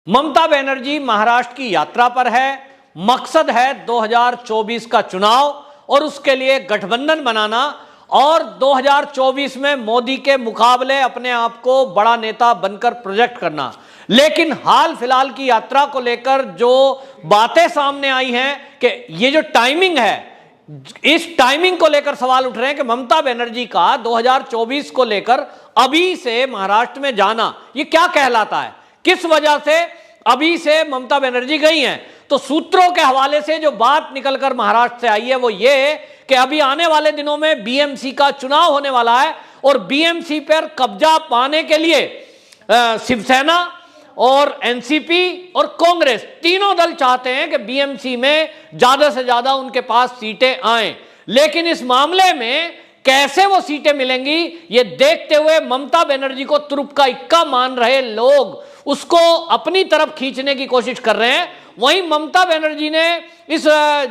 ममता बनर्जी महाराष्ट्र की यात्रा पर है। मकसद है 2024 का चुनाव और उसके लिए गठबंधन बनाना और 2024 में मोदी के मुकाबले अपने आप को बड़ा नेता बनकर प्रोजेक्ट करना। लेकिन हाल फिलहाल की यात्रा को लेकर जो बातें सामने आई हैं कि ये जो टाइमिंग है, इस टाइमिंग को लेकर सवाल उठ रहे हैं कि ममता बनर्जी का 2024 को लेकर अभी से महाराष्ट्र में जाना ये क्या कहलाता है, किस वजह से अभी से ममता बनर्जी गई हैं। तो सूत्रों के हवाले से जो बात निकलकर महाराष्ट्र से आई है वो ये कि अभी आने वाले दिनों में बीएमसी का चुनाव होने वाला है और बीएमसी पर कब्जा पाने के लिए शिवसेना और एनसीपी और कांग्रेस तीनों दल चाहते हैं कि बीएमसी में ज्यादा से ज्यादा उनके पास सीटें आएं। लेकिन इस मामले में कैसे वो सीटें मिलेंगी ये देखते हुए ममता बनर्जी को तुरुप का इक्का मान रहे लोग उसको अपनी तरफ खींचने की कोशिश कर रहे हैं। वहीं ममता बनर्जी ने इस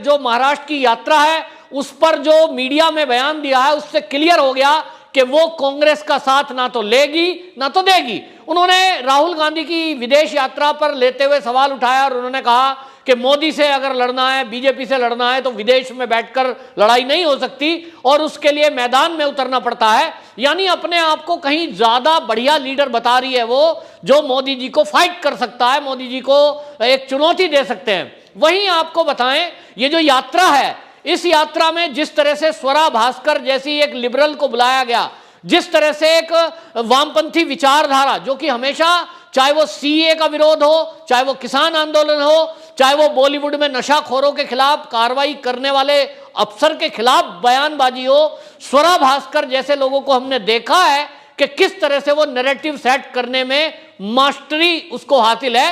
जो महाराष्ट्र की यात्रा है उस पर जो मीडिया में बयान दिया है उससे क्लियर हो गया कि वो कांग्रेस का साथ ना तो लेगी ना तो देगी। उन्होंने राहुल गांधी की विदेश यात्रा पर लेते हुए सवाल उठाया और उन्होंने कहा कि मोदी से अगर लड़ना है, बीजेपी से लड़ना है तो विदेश में बैठकर लड़ाई नहीं हो सकती और उसके लिए मैदान में उतरना पड़ता है। यानी अपने आप को कहीं ज्यादा बढ़िया लीडर बता रही है वो, जो मोदी जी को फाइट कर सकता है, मोदी जी को एक चुनौती दे सकते हैं। वहीं आपको बताएं ये जो यात्रा है, इस यात्रा में जिस तरह से स्वरा भास्कर जैसी एक लिबरल को बुलाया गया, जिस तरह से एक वामपंथी विचारधारा जो कि हमेशा चाहे वो सीए का विरोध हो, चाहे वो किसान आंदोलन हो, चाहे वो बॉलीवुड में नशाखोरों के खिलाफ कार्रवाई करने वाले अफसर के खिलाफ बयानबाजी हो, स्वरा भास्कर जैसे लोगों को हमने देखा है कि किस तरह से वो नैरेटिव सेट करने में मास्टरी उसको हासिल है।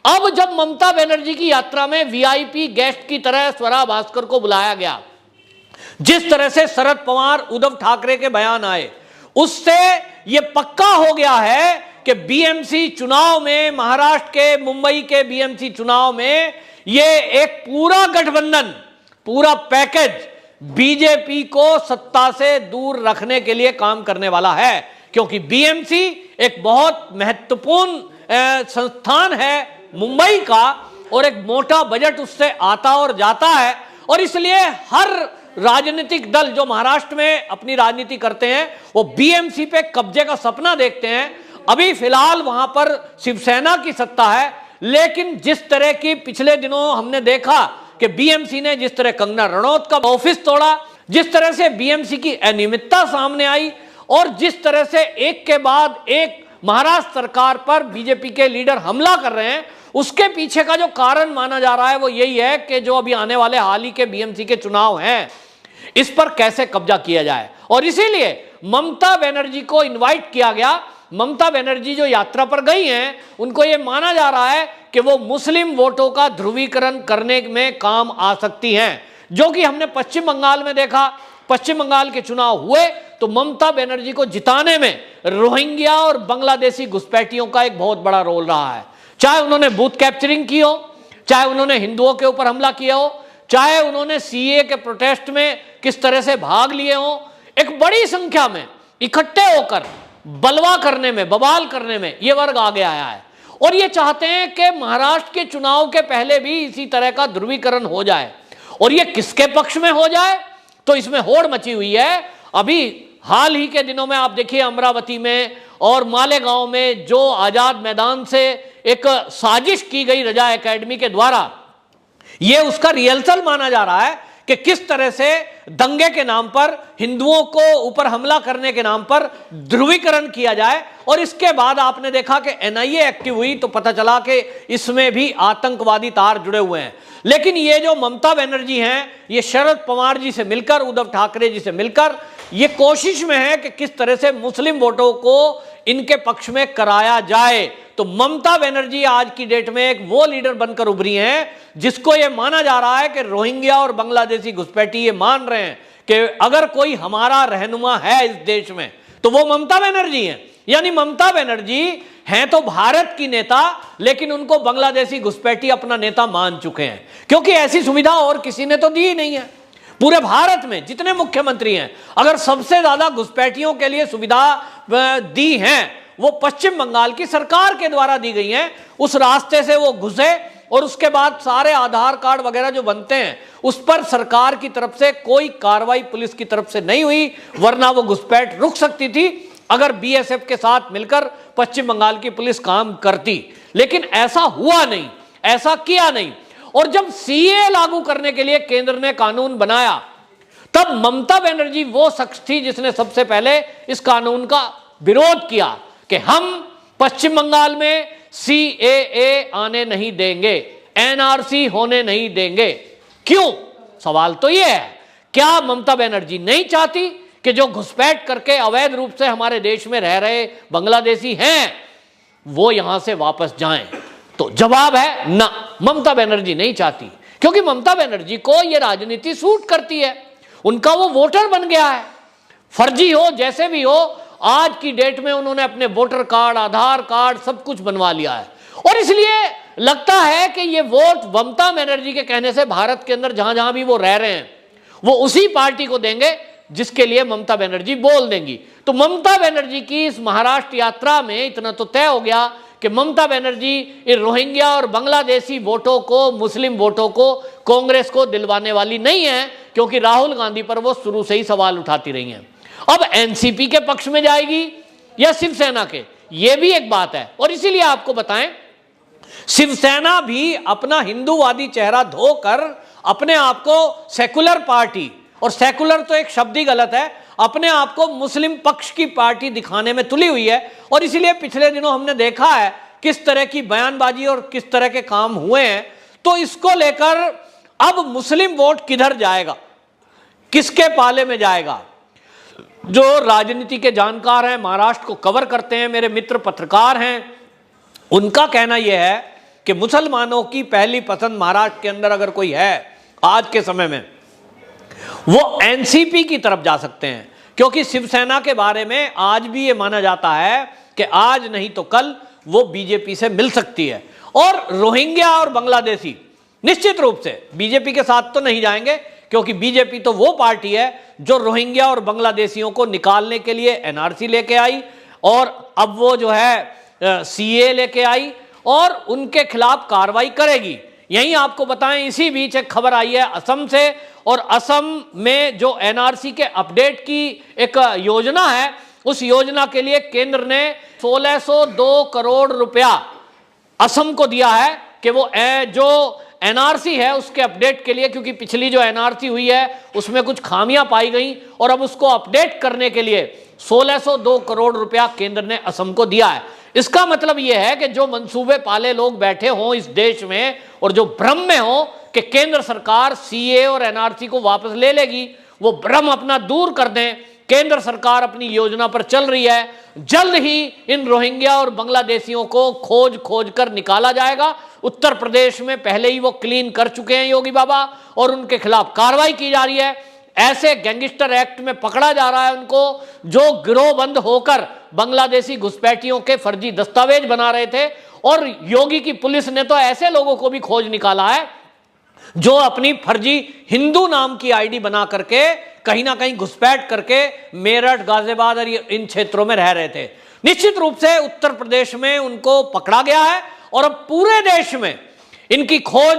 अब जब ममता बनर्जी की यात्रा में वीआईपी गेस्ट की तरह स्वरा भास्कर को बुलाया गया, जिस तरह से शरद पवार उद्धव ठाकरे के बयान आए, उससे यह पक्का हो गया है कि बीएमसी चुनाव में, महाराष्ट्र के मुंबई के बीएमसी चुनाव में यह एक पूरा गठबंधन, पूरा पैकेज बीजेपी को सत्ता से दूर रखने के लिए काम करने वाला है। क्योंकि बीएमसी एक बहुत महत्वपूर्ण संस्थान है मुंबई का और एक मोटा बजट उससे आता और जाता है और इसलिए हर राजनीतिक दल जो महाराष्ट्र में अपनी राजनीति करते हैं वो बीएमसी पे कब्जे का सपना देखते हैं। अभी फिलहाल वहां पर शिवसेना की सत्ता है, लेकिन जिस तरह की पिछले दिनों हमने देखा कि बीएमसी ने जिस तरह कंगना रनौत का ऑफिस तोड़ा, जिस तरह से बीएमसी की अनियमितता सामने आई और जिस तरह से एक के बाद एक महाराष्ट्र सरकार पर बीजेपी के लीडर हमला कर रहे हैं, उसके पीछे का जो कारण माना जा रहा है वो यही है कि जो अभी आने वाले हाल ही के बीएमसी के चुनाव हैं इस पर कैसे कब्जा किया जाए। और इसीलिए ममता बनर्जी को इनवाइट किया गया। ममता बनर्जी जो यात्रा पर गई हैं उनको यह माना जा रहा है कि वो मुस्लिम वोटों का ध्रुवीकरण करने में काम आ सकती हैं, जो कि हमने पश्चिम बंगाल में देखा। पश्चिम बंगाल के चुनाव हुए तो ममता बनर्जी को जिताने में रोहिंग्या और बांग्लादेशी घुसपैठियों का एक बहुत बड़ा रोल रहा है। चाहे उन्होंने बूथ कैप्चरिंग की हो, चाहे उन्होंने हिंदुओं के ऊपर हमला किया हो, चाहे उन्होंने सीए के प्रोटेस्ट में किस तरह से भाग लिए हो, एक बड़ी संख्या में इकट्ठे होकर बलवा करने में, बवाल करने में यह वर्ग आगे आया है और ये चाहते हैं कि महाराष्ट्र के चुनाव के पहले भी इसी तरह का ध्रुवीकरण हो जाए। और ये किसके पक्ष में हो जाए तो इसमें होड़ मची हुई है। अभी हाल ही के दिनों में आप देखिए अमरावती में और मालेगांव में जो आजाद मैदान से एक साजिश की गई रजा एकेडमी के द्वारा, यह उसका रिहर्सल माना जा रहा है कि किस तरह से दंगे के नाम पर, हिंदुओं को ऊपर हमला करने के नाम पर ध्रुवीकरण किया जाए। और इसके बाद आपने देखा कि एनआईए एक्टिव हुई तो पता चला कि इसमें भी आतंकवादी तार जुड़े हुए हैं। लेकिन ये जो ममता बनर्जी हैं ये शरद पवार जी से मिलकर, उद्धव ठाकरे जी से मिलकर ये कोशिश में है कि किस तरह से मुस्लिम वोटों को इनके पक्ष में कराया जाए। तो ममता बनर्जी आज की डेट में एक वो लीडर बनकर उभरी हैं जिसको ये माना जा रहा है कि रोहिंग्या और बांग्लादेशी घुसपैठी ये मान रहे हैं कि अगर कोई हमारा रहनुमा है इस देश में तो वो ममता बनर्जी है। यानी ममता बनर्जी हैं तो भारत की नेता, लेकिन उनको बांग्लादेशी घुसपैठी अपना नेता मान चुके हैं, क्योंकि ऐसी सुविधा और किसी ने तो दी ही नहीं है। पूरे भारत में जितने मुख्यमंत्री हैं, अगर सबसे ज्यादा घुसपैठियों के लिए सुविधा दी हैं वो पश्चिम बंगाल की सरकार के द्वारा दी गई हैं। उस रास्ते से वो घुसे और उसके बाद सारे आधार कार्ड वगैरह जो बनते हैं उस पर सरकार की तरफ से कोई कार्रवाई पुलिस की तरफ से नहीं हुई, वरना वो घुसपैठ रुक सकती थी अगर बीएसएफ के साथ मिलकर पश्चिम बंगाल की पुलिस काम करती। लेकिन ऐसा हुआ नहीं, ऐसा किया नहीं। और जब सीए लागू करने के लिए केंद्र ने कानून बनाया तब ममता बनर्जी वो शख्स थी जिसने सबसे पहले इस कानून का विरोध किया कि हम पश्चिम बंगाल में सीएए आने नहीं देंगे, एनआरसी होने नहीं देंगे। क्यों? सवाल तो यह है, क्या ममता बनर्जी नहीं चाहती कि जो घुसपैठ करके अवैध रूप से हमारे देश में रह रहे बांग्लादेशी हैं वो यहां से वापस जाएं? तो जवाब है ना, ममता बनर्जी नहीं चाहती, क्योंकि ममता बनर्जी को यह राजनीति सूट करती है। उनका वो वोटर बन गया है, फर्जी हो जैसे भी हो, आज की डेट में उन्होंने अपने वोटर कार्ड, आधार कार्ड सब कुछ बनवा लिया है। और इसलिए लगता है कि ये वोट ममता बनर्जी के कहने से भारत के अंदर जहां जहां भी वो रह रहे हैं वो उसी पार्टी को देंगे जिसके लिए ममता बनर्जी बोल देंगी। तो ममता बनर्जी की इस महाराष्ट्र यात्रा में इतना तो तय हो गया कि ममता बनर्जी इन रोहिंग्या और बांग्लादेशी वोटों को, मुस्लिम वोटों को कांग्रेस को दिलवाने वाली नहीं है, क्योंकि राहुल गांधी पर वो शुरू से ही सवाल उठाती रही हैं। अब एनसीपी के पक्ष में जाएगी या शिवसेना के, ये भी एक बात है। और इसीलिए आपको बताएं, शिवसेना भी अपना हिंदूवादी चेहरा धोकर अपने आप को सेकुलर पार्टी, और सेकुलर तो एक शब्द ही गलत है, अपने आप को मुस्लिम पक्ष की पार्टी दिखाने में तुली हुई है। और इसीलिए पिछले दिनों हमने देखा है किस तरह की बयानबाजी और किस तरह के काम हुए हैं। तो इसको लेकर अब मुस्लिम वोट किधर जाएगा, किसके पाले में जाएगा? जो राजनीति के जानकार हैं, महाराष्ट्र को कवर करते हैं, मेरे मित्र पत्रकार हैं, उनका कहना यह है कि मुसलमानों की पहली पसंद महाराष्ट्र के अंदर अगर कोई है आज के समय में, वो एनसीपी की तरफ जा सकते हैं। क्योंकि शिवसेना के बारे में आज भी ये माना जाता है कि आज नहीं तो कल वो बीजेपी से मिल सकती है। और रोहिंग्या और बांग्लादेशी निश्चित रूप से बीजेपी के साथ तो नहीं जाएंगे, क्योंकि बीजेपी तो वो पार्टी है जो रोहिंग्या और बांग्लादेशियों को निकालने के लिए एनआरसी लेके आई, और अब वो जो है सीए लेके आई और उनके खिलाफ कार्रवाई करेगी। यहीं आपको बताएं, इसी बीच एक खबर आई है असम से, और असम में जो एनआरसी के अपडेट की एक योजना है, उस योजना के लिए केंद्र ने 1602 करोड़ रुपया असम को दिया है कि वो जो एनआरसी है उसके अपडेट के लिए, क्योंकि पिछली जो एनआरसी हुई है उसमें कुछ खामियां पाई गई, और अब उसको अपडेट करने के लिए 1602 करोड़ रुपया केंद्र ने असम को दिया है। इसका मतलब यह है कि जो मंसूबे पाले लोग बैठे हों इस देश में और जो भ्रम में हो कि केंद्र सरकार सीए और एनआरसी को वापस ले लेगी, वो भ्रम अपना दूर कर दें। केंद्र सरकार अपनी योजना पर चल रही है, जल्द ही इन रोहिंग्या और बांग्लादेशियों को खोज खोज कर निकाला जाएगा। उत्तर प्रदेश में पहले ही वो क्लीन कर चुके हैं योगी बाबा, और उनके खिलाफ कार्रवाई की जा रही है। ऐसे गैंगस्टर एक्ट में पकड़ा जा रहा है उनको जो गिरोहबंद होकर बांग्लादेशी घुसपैठियों के फर्जी दस्तावेज बना रहे थे। और योगी की पुलिस ने तो ऐसे लोगों को भी खोज निकाला है जो अपनी फर्जी हिंदू नाम की आईडी बना करके कहीं ना कहीं घुसपैठ करके मेरठ, गाजियाबाद और इन क्षेत्रों में रह रहे थे। निश्चित रूप से उत्तर प्रदेश में उनको पकड़ा गया है, और अब पूरे देश में इनकी खोज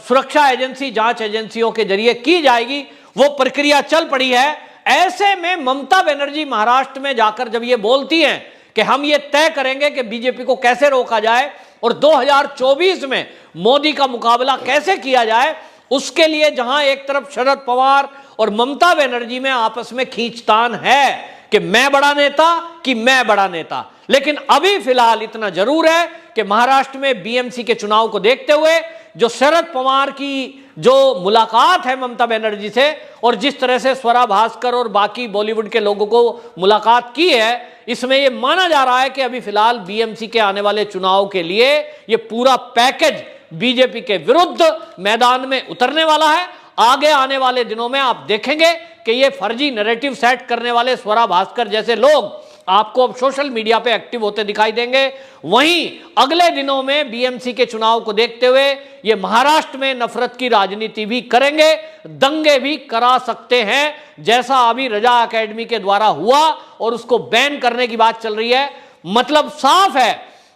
सुरक्षा एजेंसी, जांच एजेंसियों के जरिए की जाएगी। वो प्रक्रिया चल पड़ी है। ऐसे में ममता बनर्जी महाराष्ट्र में जाकर जब ये बोलती हैं कि हम ये तय करेंगे कि बीजेपी को कैसे रोका जाए और 2024 में मोदी का मुकाबला कैसे किया जाए, उसके लिए जहां एक तरफ शरद पवार और ममता बनर्जी में आपस में खींचतान है कि मैं बड़ा नेता कि मैं बड़ा नेता, लेकिन अभी फिलहाल इतना जरूर है कि महाराष्ट्र में बीएमसी के चुनाव को देखते हुए जो शरद पवार की जो मुलाकात है ममता बनर्जी से, और जिस तरह से स्वरा भास्कर और बाकी बॉलीवुड के लोगों को मुलाकात की है, इसमें यह माना जा रहा है कि अभी फिलहाल बीएमसी के आने वाले चुनाव के लिए यह पूरा पैकेज बीजेपी के विरुद्ध मैदान में उतरने वाला है। आगे आने वाले दिनों में आप देखेंगे कि ये फर्जी नैरेटिव सेट करने वाले स्वरा भास्कर जैसे लोग आपको अब सोशल मीडिया पे एक्टिव होते दिखाई देंगे। वहीं अगले दिनों में बीएमसी के चुनाव को देखते हुए ये महाराष्ट्र में नफरत की राजनीति भी करेंगे, दंगे भी करा सकते हैं, जैसा अभी रजा एकेडमी के द्वारा हुआ और उसको बैन करने की बात चल रही है। मतलब साफ है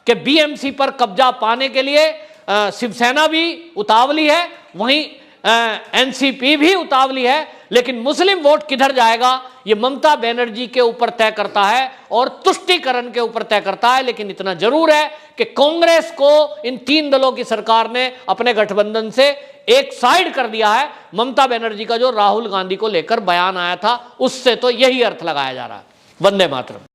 कि बीएमसी पर कब्जा पाने के लिए शिवसेना भी उतावली है, वहीं एनसीपी भी उतावली है, लेकिन मुस्लिम वोट किधर जाएगा ये ममता बनर्जी के ऊपर तय करता है और तुष्टीकरण के ऊपर तय करता है। लेकिन इतना जरूर है कि कांग्रेस को इन 3 दलों की सरकार ने अपने गठबंधन से एक साइड कर दिया है। ममता बनर्जी का जो राहुल गांधी को लेकर बयान आया था उससे तो यही अर्थ लगाया जा रहा है। वंदे मातरम।